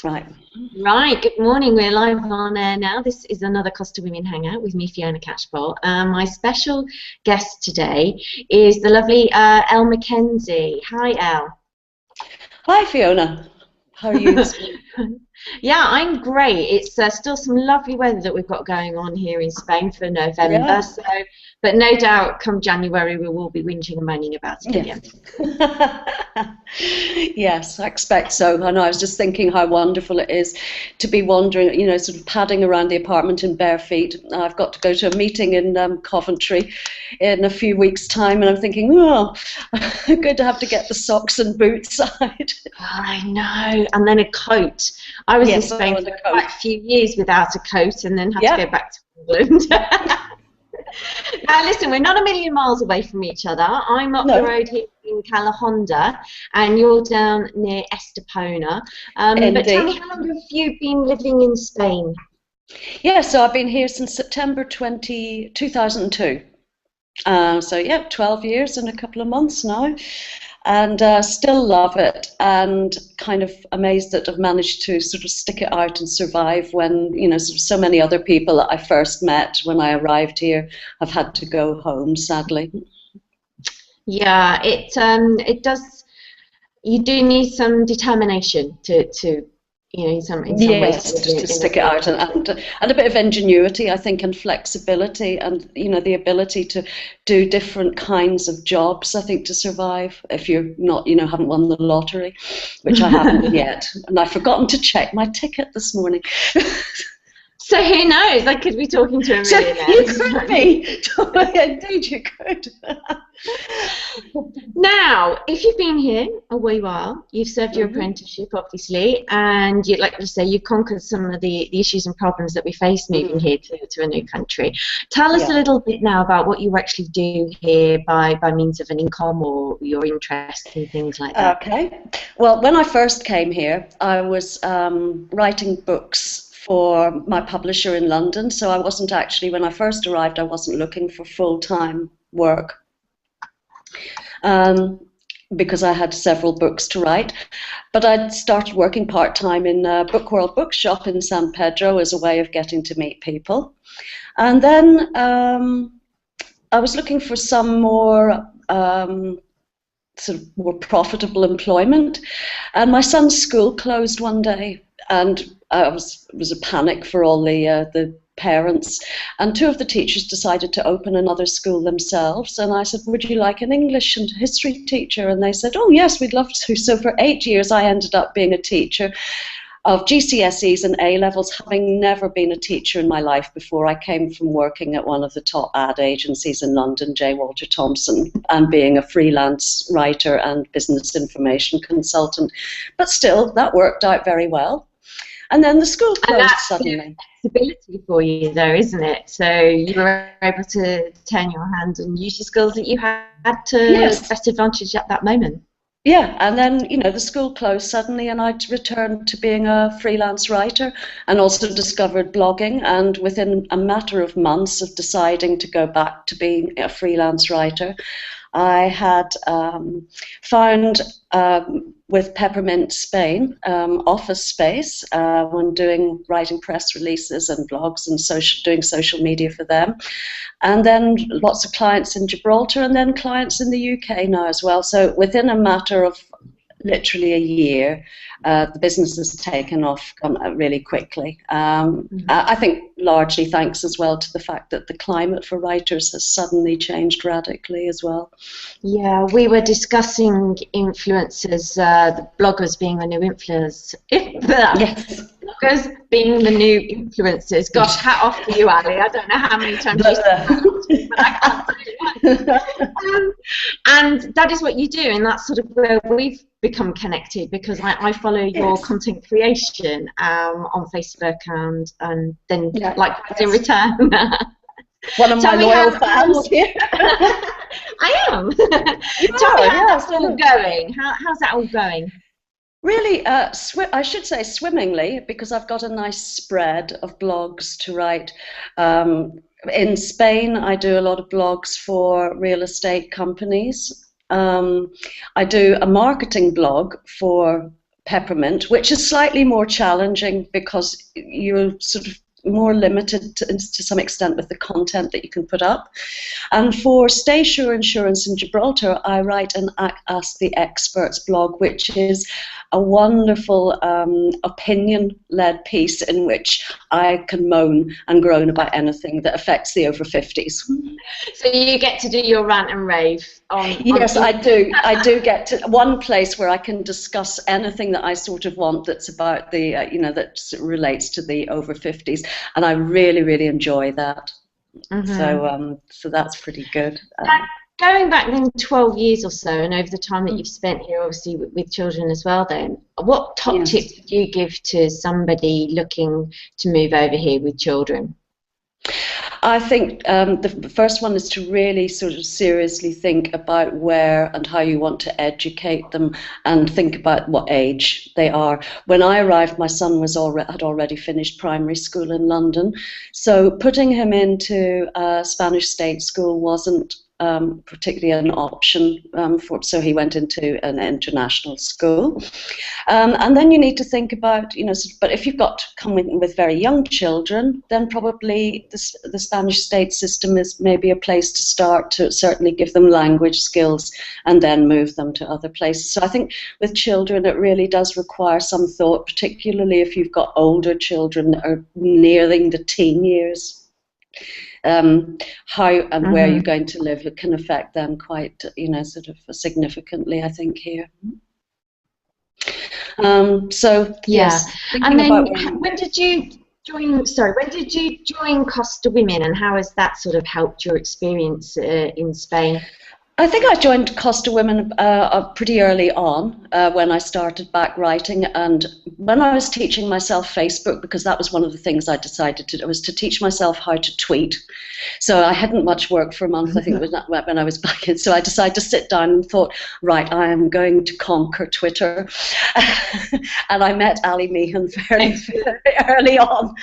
Right. Right, good morning. We're live on air now. This is another Costa Women Hangout with me, Fiona Catchpowle. My special guest today is the lovely Elle McKenzie. Hi, Elle. Hi, Fiona. How are you? Yeah, I'm great. It's still some lovely weather that we've got going on here in Spain for November. Yeah. So, but no doubt, come January, we will be whinging and moaning about it Yes. again. Yes, I expect so. I know, I was just thinking how wonderful it is to be wandering, sort of padding around the apartment in bare feet. I've got to go to a meeting in Coventry in a few weeks' time, and I'm thinking, oh, I'm going to have to get the socks and boots out. I know, and then a coat. I was in Yes, Spain and for a quite coat. a few years without a coat and then had to Yeah. go back to England. Now listen, we're not a million miles away from each other. I'm up the No, road here in Calahonda and you're down near Estepona. But tell me, indeed. how long have you been living in Spain? Yeah, so I've been here since September 2002. So yeah, 12 years and a couple of months now, and still love it, and kind of amazed that I've managed to sort of stick it out and survive when, sort of so many other people that I first met when I arrived here have had to go home, sadly. Yeah, it does. You do need some determination to in some ways to Yes, live just to in a stick it new out, and a bit of ingenuity, I think, and flexibility, and the ability to do different kinds of jobs, I think, to survive if you're not, haven't won the lottery, which I haven't yet, and I've forgotten to check my ticket this morning. So who knows? I could be talking to a So millionaire. you could be. Indeed, you could. Now, if you've been here a wee while, you've served your Mhm. apprenticeship, obviously, and you'd like to say you've conquered some of the issues and problems that we face moving Mhm. here to a new country. Tell us a Yeah. little bit now about what you actually do here by means of an income or your interests and things like that. Okay. Well, when I first came here, I was writing books for my publisher in London. So I wasn't actually, when I first arrived, I wasn't looking for full-time work, um, because I had several books to write. But I'd started working part-time in a Book World bookshop in San Pedro as a way of getting to meet people. And then I was looking for some more sort of more profitable employment. And my son's school closed one day, and it was a panic for all the parents. And two of the teachers decided to open another school themselves. And I said, "Would you like an English and history teacher?" And they said, "Oh yes, we'd love to." So for 8 years, I ended up being a teacher of GCSEs and A levels, having never been a teacher in my life before. I came from working at one of the top ad agencies in London, J. Walter Thompson, and being a freelance writer and business information consultant. But still, that worked out very well. And then the school And closed that's suddenly. flexibility for you, though, isn't it? So you were able to turn your hand and use your skills that you had to Yes. best advantage at that moment. Yeah, and then, the school closed suddenly, and I returned to being a freelance writer, and also discovered blogging. And within a matter of months of deciding to go back to being a freelance writer, I had found with Peppermint Spain office space when writing press releases and blogs and doing social media for them. And then lots of clients in Gibraltar, and then clients in the UK now as well. So within a matter of literally a year, the business has taken off really quickly. I think largely thanks as well to the fact that the climate for writers has suddenly changed radically as well. Yeah, we were discussing influencers, the bloggers being the new influencers. Yes. Bloggers being the new influencers. Gosh, hat off to you, Ali. I don't know how many times you said that, but I can't do it. And that is what you do, and that's sort of where we've become connected, because I follow your Yes. content creation on Facebook, and then Yeah. likewise in return. One of my loyal fans here. I am. You Tell me are, how that's yes. all going. How's that all going? Really, I should say swimmingly, because I've got a nice spread of blogs to write. In Spain, I do a lot of blogs for real estate companies. I do a marketing blog for Peppermint, which is slightly more challenging because you're sort of more limited to some extent with the content that you can put up. And for Stay Sure Insurance in Gibraltar, I write an Ask the Experts blog, which is a wonderful opinion-led piece in which I can moan and groan about anything that affects the over 50s. So you get to do your rant and rave Yes, I do. I do get to one place where I can discuss anything that I sort of want that's about the, that relates to the over 50s, and I really, really enjoy that. So that's pretty good. Going back then 12 years or so, and over the time that you've spent here, obviously with children as well, then, what top tips would you give to somebody looking to move over here with children? I think the first one is to really sort of seriously think about where and how you want to educate them, and think about what age they are. When I arrived, my son had already finished primary school in London, so putting him into Spanish state school wasn't particularly an option so he went into an international school. And then you need to think about, but if you've got to come in with very young children, then probably the Spanish state system is maybe a place to start, to certainly give them language skills and then move them to other places. So I think with children it really does require some thought, particularly if you've got older children that are nearing the teen years. How and where you're going to live, it can affect them quite, sort of significantly, I think, here. So yes. And then when did you join Costa Women, and how has that sort of helped your experience in Spain? I think I joined Costa Women pretty early on when I started back writing, and when I was teaching myself Facebook, because that was one of the things I decided to do, was to teach myself how to tweet. So I hadn't much work for a month, I think it was when I was back in, so I decided to sit down and thought, right, I am going to conquer Twitter. And I met Ali Meehan very, very early on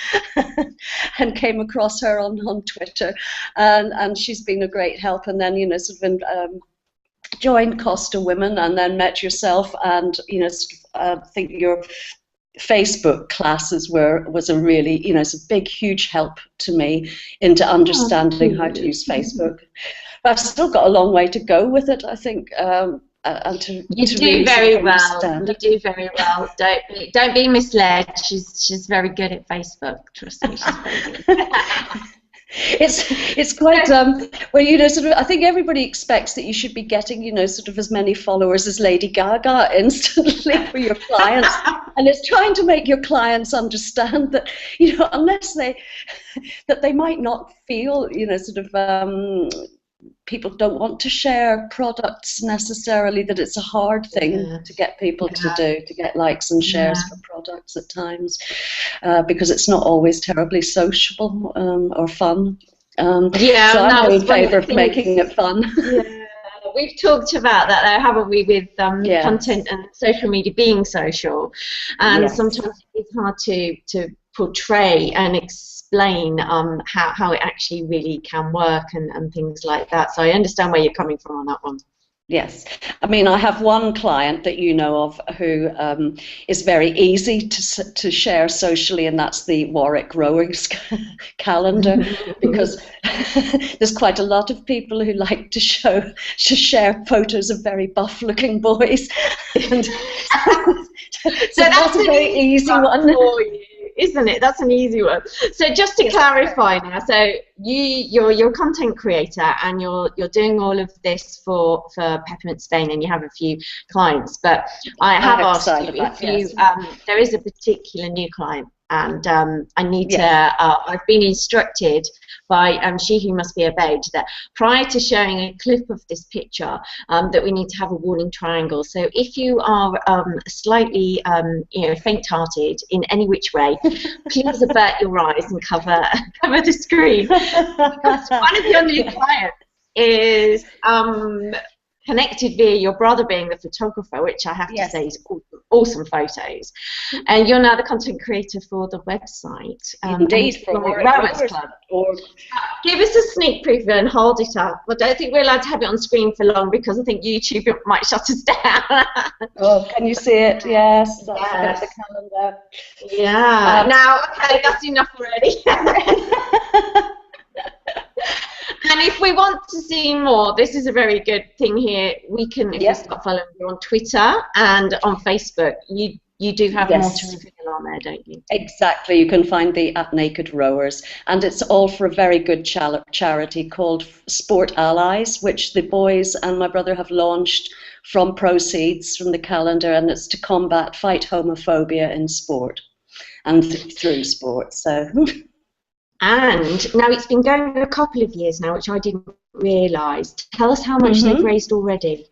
and came across her on Twitter, and she's been a great help. And then, sort of joined Costa Women, and then met yourself, and I think your Facebook classes was a really it's a big, huge help to me into understanding how to use Facebook. But I've still got a long way to go with it, I think. You do very well. You do very well. Don't be misled. She's very good at Facebook. Trust me, she's very good. It's quite well, sort of, I think everybody expects that you should be getting sort of as many followers as Lady Gaga instantly for your clients, and it's trying to make your clients understand that unless they might not feel sort of people don't want to share products necessarily, that it's a hard thing to get people to do, to get likes and shares for products at times, because it's not always terribly sociable or fun. So I'm in favour of making it fun. We've talked about that though, haven't we, with content and social media being social, and sometimes it's hard to portray and explain how it actually really can work and things like that. So I understand where you're coming from on that one. Yes, I mean, I have one client that you know of who is very easy to share socially, and that's the Warwick Rowers calendar, because there's quite a lot of people who like to share photos of very buff-looking boys, and so that's a very easy one for you, isn't it? That's an easy one. So just to clarify now, so you're a content creator, and you're doing all of this for Peppermint Spain, and you have a few clients. But I have asked you if there is a particular new client, and I need to. I've been instructed by she who must be obeyed that prior to showing a clip of this picture, that we need to have a warning triangle. So if you are slightly faint-hearted in any which way, please avert your eyes and cover the screen. Because one of your new clients is connected via your brother being the photographer, which I have to say is awesome. awesome photos. And you're now the content creator for the website. Indeed, for Rowers Club. Give us a sneak preview and hold it up. I don't think we're allowed to have it on screen for long because I think YouTube might shut us down. Oh, can you see it? Yes, that's the calendar. Yeah. Now, okay, that's enough already. And if we want to see more, this is a very good thing here. We can, if we start following you on Twitter and on Facebook, you do have more to reveal on there, don't you? Exactly. You can find the at Naked Rowers, and it's all for a very good charity called Sport Allies, which the boys and my brother have launched from proceeds from the calendar, and it's to fight homophobia in sport and through sport. So. And now it's been going a couple of years now, which I didn't realise. Tell us how much they've raised already.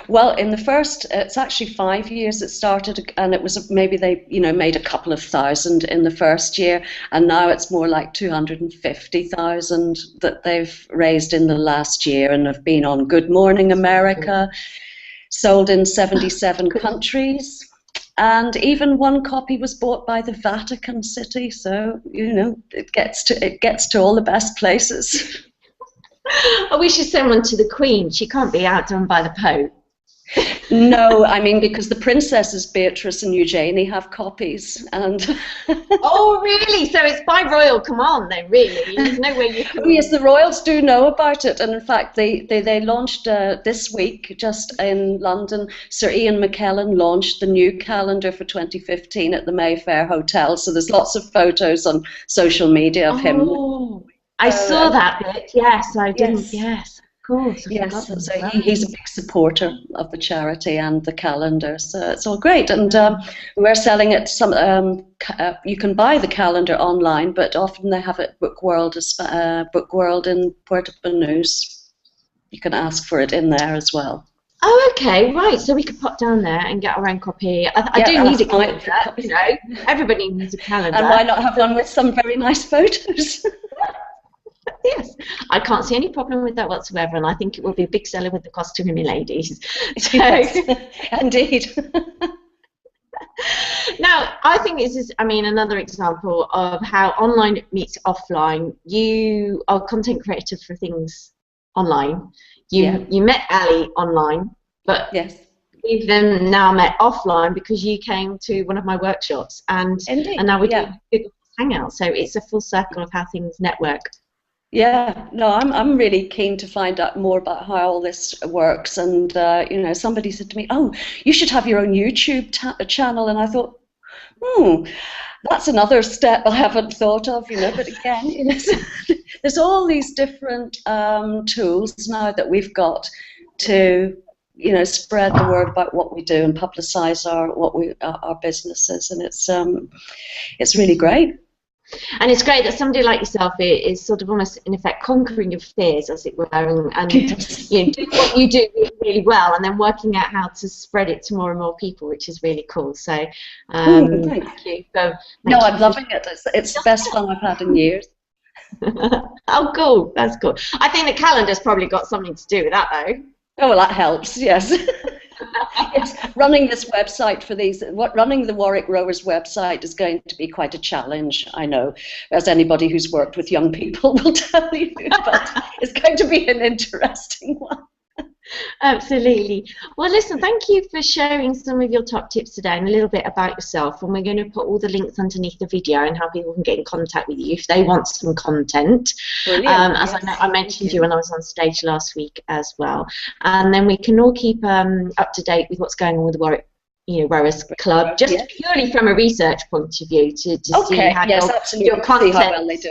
Well, in the first, it's actually 5 years it started, and it was maybe they, made a couple of thousand in the first year, and now it's more like 250,000 that they've raised in the last year, and have been on Good Morning America, sold in 77 countries. And even one copy was bought by the Vatican City, so it gets to all the best places. Oh, we should send one to the Queen. She can't be outdone by the Pope. No, I mean, because the princesses Beatrice and Eugenie have copies, and oh, really? So it's by royal command, then? Really? There's no way you can. Oh, yes, the royals do know about it, and in fact, they launched this week, just in London. Sir Ian McKellen launched the new calendar for 2015 at the Mayfair Hotel. So there's lots of photos on social media of him. I saw that bit. Yes, I didn't. Yes. Course, yes, so he's a big supporter of the charity and the calendar, so it's all great. And we're selling it. You can buy the calendar online, but often they have it Book World in Puerto Banús. You can ask for it in there as well. Oh, okay, right. So we could pop down there and get our own copy. I do need a calendar. Everybody needs a calendar. And why not have one with some very nice photos? Yes, I can't see any problem with that whatsoever, and I think it will be a big seller with the Costa women ladies. So, yes, indeed. Now, I think this is, another example of how online meets offline. You are content creator for things online. You met Ali online, but we've then now met offline because you came to one of my workshops, and now we do Google Hangouts. So it's a full circle of how things network. Yeah, no, I'm really keen to find out more about how all this works. And somebody said to me, "Oh, you should have your own YouTube channel." And I thought, that's another step I haven't thought of, But again, there's all these different tools now that we've got to, spread the word about what we do and publicize our businesses, and it's really great. And it's great that somebody like yourself is sort of almost, in effect, conquering your fears, as it were, and doing what you do really well, and then working out how to spread it to more and more people, which is really cool. So, thank you. No, I'm loving it. It's the best fun I've had in years. Oh, cool. That's cool. I think the calendar's probably got something to do with that, though. Oh, well, that helps, yes. Running this website running the Warwick Rowers website is going to be quite a challenge, I know, as anybody who's worked with young people will tell you, but it's going to be an interesting one. Absolutely. Well, listen, thank you for sharing some of your top tips today and a little bit about yourself, and we're going to put all the links underneath the video and how people can get in contact with you if they want some content. As I mentioned you when I was on stage last week as well, and then we can all keep up to date with what's going on with the Warwick Rowers Club, just purely from a research point of view, to see how your content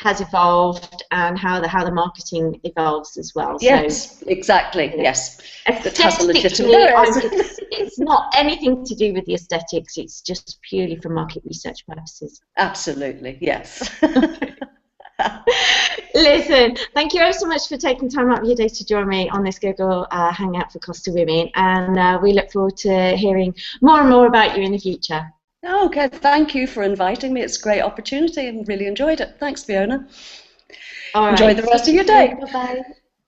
has evolved and how the marketing evolves as well. Yes, so, exactly. Yes, it's not anything to do with the aesthetics. It's just purely for market research purposes. Absolutely, yes. Listen, thank you ever so much for taking time out of your day to join me on this Google Hangout for Costa Women, and we look forward to hearing more and more about you in the future. Okay, thank you for inviting me. It's a great opportunity and really enjoyed it. Thanks, Fiona. All right. Enjoy the rest of your day. Bye-bye.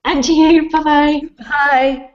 And you. Bye-bye. Bye.